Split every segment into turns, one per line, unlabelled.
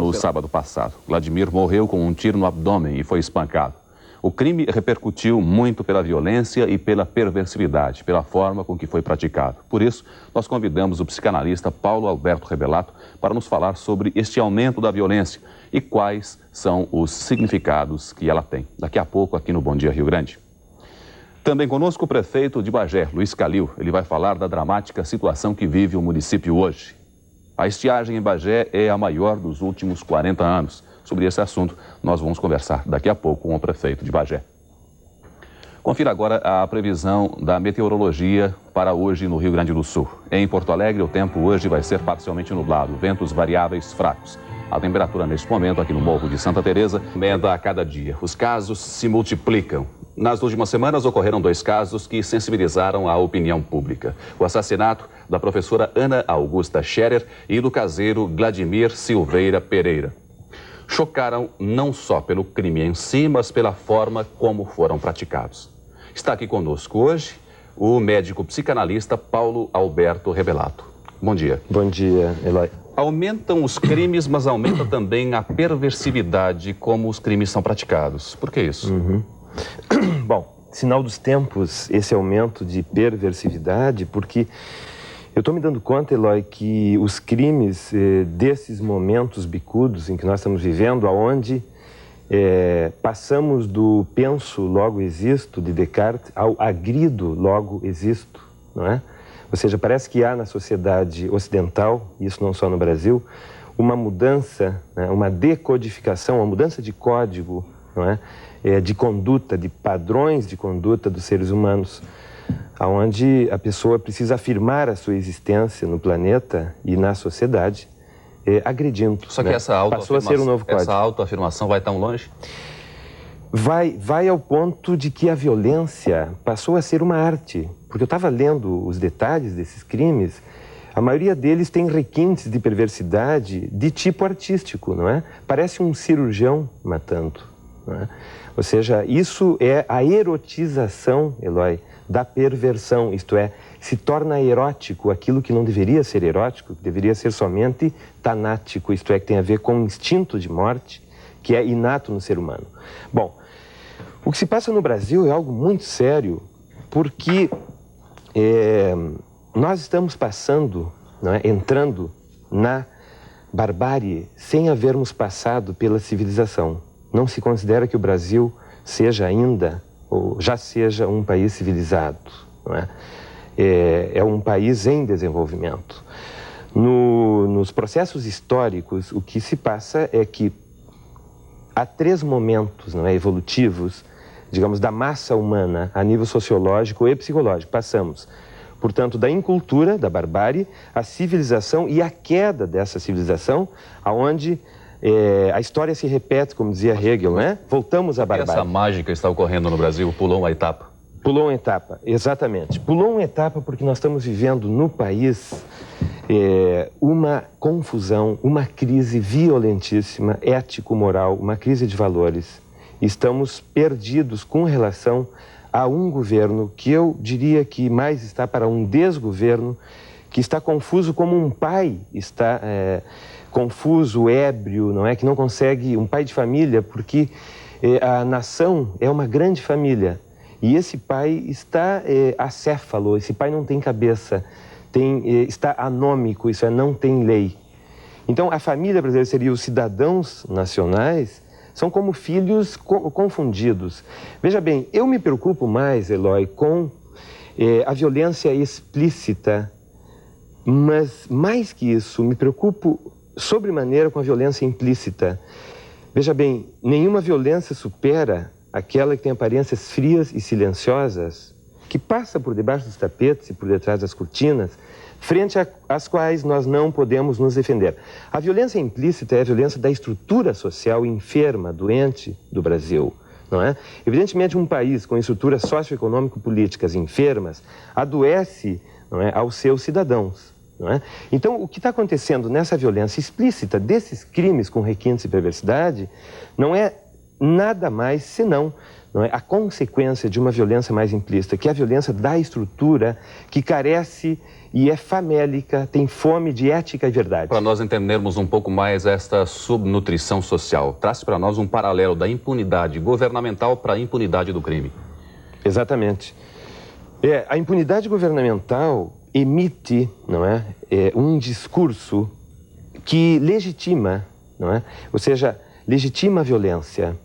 No sábado passado, Vladimir morreu com um tiro no abdômen e foi espancado. O crime repercutiu muito pela violência e pela perversividade, pela forma com que foi praticado. Por isso, nós convidamos o psicanalista Paulo Alberto Rebelato para nos falar sobre este aumento da violência e quais são os significados que ela tem. Daqui a pouco, aqui no Bom Dia Rio Grande. Também conosco o prefeito de Bagé, Luiz Calil. Ele vai falar da dramática situação que vive o município hoje. A estiagem em Bagé é a maior dos últimos 40 anos. Sobre esse assunto, nós vamos conversar daqui a pouco com o prefeito de Bagé. Confira agora a previsão da meteorologia para hoje no Rio Grande do Sul. Em Porto Alegre, o tempo hoje vai ser parcialmente nublado, ventos variáveis fracos. A temperatura neste momento aqui no Morro de Santa Teresa aumenta a cada dia. Os casos se multiplicam. Nas últimas semanas ocorreram 2 casos que sensibilizaram a opinião pública. O assassinato da professora Ana Augusta Scherer e do caseiro Vladimir Silveira Pereira. Chocaram não só pelo crime em si, mas pela forma como foram praticados. Está aqui conosco hoje o médico psicanalista Paulo Alberto Rebelato. Bom dia.
Bom dia, Eloy.
Aumentam os crimes, mas aumenta também a perversividade como os crimes são praticados. Por que isso?
Bom, sinal dos tempos esse aumento de perversividade, porque eu estou me dando conta, Eloy, que os crimes desses momentos bicudos em que nós estamos vivendo, aonde passamos do penso, logo existo, de Descartes, ao agrido, logo existo, não é? Ou seja, parece que há na sociedade ocidental, isso não só no Brasil, uma mudança, né, uma decodificação, uma mudança de código, não é? De conduta, de padrões de conduta dos seres humanos, onde a pessoa precisa afirmar a sua existência no planeta e na sociedade, agredindo.
Só que
né?
essa
Passou a ser um novo código.
Essa autoafirmação vai tão longe?
Vai ao ponto de que a violência passou a ser uma arte. Porque eu estava lendo os detalhes desses crimes, a maioria deles tem requintes de perversidade de tipo artístico, não é? Parece um cirurgião matando, não é? Ou seja, isso é a erotização, Eloy, da perversão, isto é, se torna erótico aquilo que não deveria ser erótico, que deveria ser somente tanático, isto é, que tem a ver com o instinto de morte, que é inato no ser humano. Bom, o que se passa no Brasil é algo muito sério, porque nós estamos passando, não é, entrando na barbárie sem havermos passado pela civilização. Não se considera que o Brasil seja ainda, ou já seja um país civilizado, não é? É um país em desenvolvimento. Nos processos históricos, o que se passa é que há 3 momentos, não é, evolutivos, digamos, da massa humana a nível sociológico e psicológico. Passamos, portanto, da incultura, da barbárie, a civilização e a queda dessa civilização, aonde a história se repete, como dizia Hegel, né? Voltamos à barbárie.
Essa mágica está ocorrendo no Brasil, pulou uma etapa.
Pulou uma etapa, exatamente. Pulou uma etapa porque nós estamos vivendo no país uma confusão, uma crise violentíssima, ético-moral, uma crise de valores. Estamos perdidos com relação a um governo que eu diria que mais está para um desgoverno, que está confuso como um pai está confuso, ébrio, não é? Que não consegue, um pai de família, porque a nação é uma grande família. E esse pai está acéfalo, esse pai não tem cabeça, está anômico, isso é, não tem lei. Então, a família brasileira seria os cidadãos nacionais, são como filhos confundidos. Veja bem, eu me preocupo mais, Eloy, com a violência explícita, mas mais que isso, me preocupo sobremaneira com a violência implícita. Veja bem, nenhuma violência supera aquela que tem aparências frias e silenciosas, que passa por debaixo dos tapetes e por detrás das cortinas, frente às quais nós não podemos nos defender. A violência implícita é a violência da estrutura social enferma, doente do Brasil, não é? Evidentemente, um país com estruturas socioeconômico-políticas enfermas adoece, não é, aos seus cidadãos. Não é? Então, o que está acontecendo nessa violência explícita desses crimes com requintes de perversidade não é nada mais senão, não é, a consequência de uma violência mais implícita, que é a violência da estrutura que carece e é famélica, tem fome de ética e verdade.
Para nós entendermos um pouco mais esta subnutrição social, trace para nós um paralelo da impunidade governamental para a impunidade do crime.
Exatamente. A impunidade governamental emite, não é, um discurso que legitima, não é, ou seja, legitima a violência,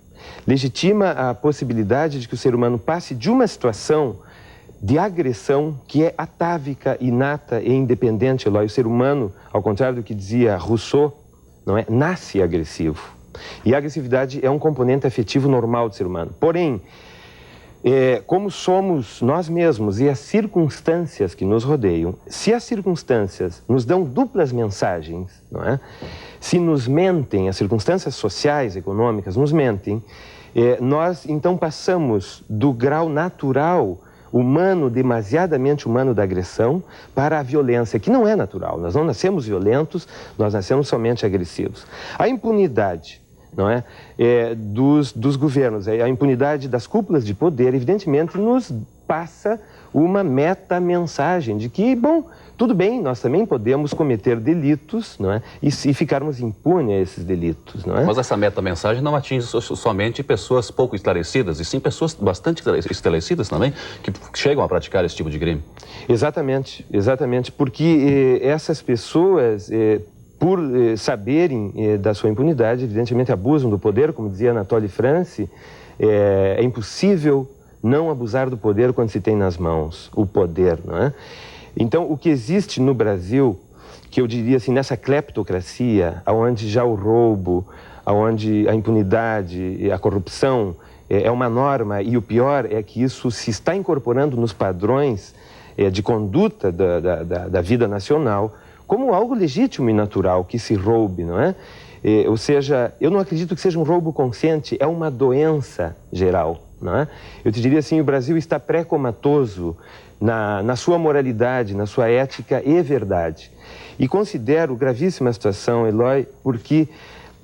legitima a possibilidade de que o ser humano passe de uma situação de agressão que é atávica, inata e independente, Eloy. O ser humano, ao contrário do que dizia Rousseau, não é, nasce agressivo. E a agressividade é um componente afetivo normal do ser humano. Porém, como somos nós mesmos e as circunstâncias que nos rodeiam, se as circunstâncias nos dão duplas mensagens, não é? Se nos mentem, as circunstâncias sociais, econômicas nos mentem, nós então passamos do grau natural, humano, demasiadamente humano da agressão, para a violência, que não é natural. Nós não nascemos violentos, nós nascemos somente agressivos. A impunidade, não é? Dos governos, a impunidade das cúpulas de poder, evidentemente, nos passa uma meta-mensagem de que, bom, tudo bem, nós também podemos cometer delitos, não é? E ficarmos impunes a esses delitos, não é?
Mas essa meta-mensagem não atinge somente pessoas pouco esclarecidas, e sim pessoas bastante esclarecidas também, que chegam a praticar esse tipo de crime.
Exatamente, exatamente, porque essas pessoas, por saberem da sua impunidade, evidentemente abusam do poder, como dizia Anatole France, é impossível não abusar do poder quando se tem nas mãos o poder, não é? Então, o que existe no Brasil, que eu diria assim, nessa cleptocracia, onde já o roubo, onde a impunidade e a corrupção é uma norma, e o pior é que isso se está incorporando nos padrões de conduta da vida nacional, como algo legítimo e natural que se roube, não é? Ou seja, eu não acredito que seja um roubo consciente, é uma doença geral, não é? Eu te diria assim, o Brasil está pré-comatoso na sua moralidade, na sua ética e verdade. E considero gravíssima a situação, Eloy, porque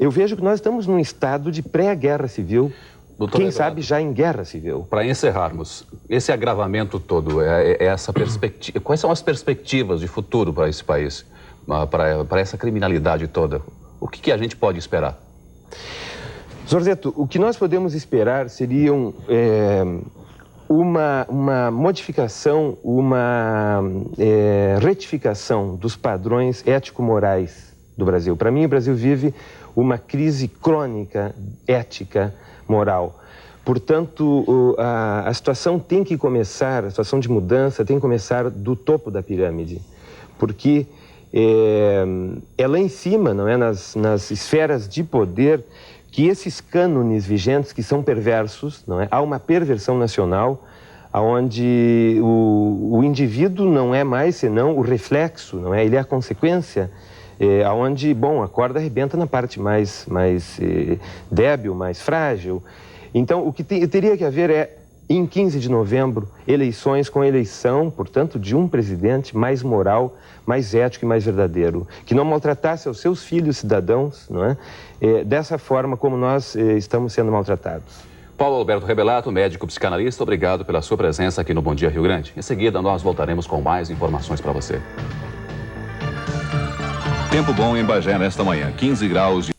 eu vejo que nós estamos num estado de pré-guerra civil, doutor, quem sabe já em guerra civil.
Para encerrarmos, esse agravamento todo, essa perspectiva, quais são as perspectivas de futuro para esse país, para essa criminalidade toda? O que a gente pode esperar?
Zorzeto, o que nós podemos esperar seriam uma modificação, uma retificação dos padrões ético-morais do Brasil. Para mim, o Brasil vive uma crise crônica, ética, moral. Portanto, a situação tem que começar, a situação de mudança tem que começar do topo da pirâmide, porque é lá em cima, não é, nas esferas de poder, que esses cânones vigentes, que são perversos, não é? Há uma perversão nacional, onde o indivíduo não é mais senão o reflexo, não é? Ele é a consequência, onde, bom, a corda arrebenta na parte mais débil, mais frágil. Então, o que teria que haver em 15 de novembro, eleições com eleição, portanto, de um presidente mais moral, mais ético e mais verdadeiro, que não maltratasse aos seus filhos cidadãos, não é? Dessa forma como nós estamos sendo maltratados.
Paulo Alberto Rebelato, médico psicanalista, obrigado pela sua presença aqui no Bom Dia Rio Grande. Em seguida, nós voltaremos com mais informações para você.
Tempo bom em Bagé nesta manhã, 15 graus de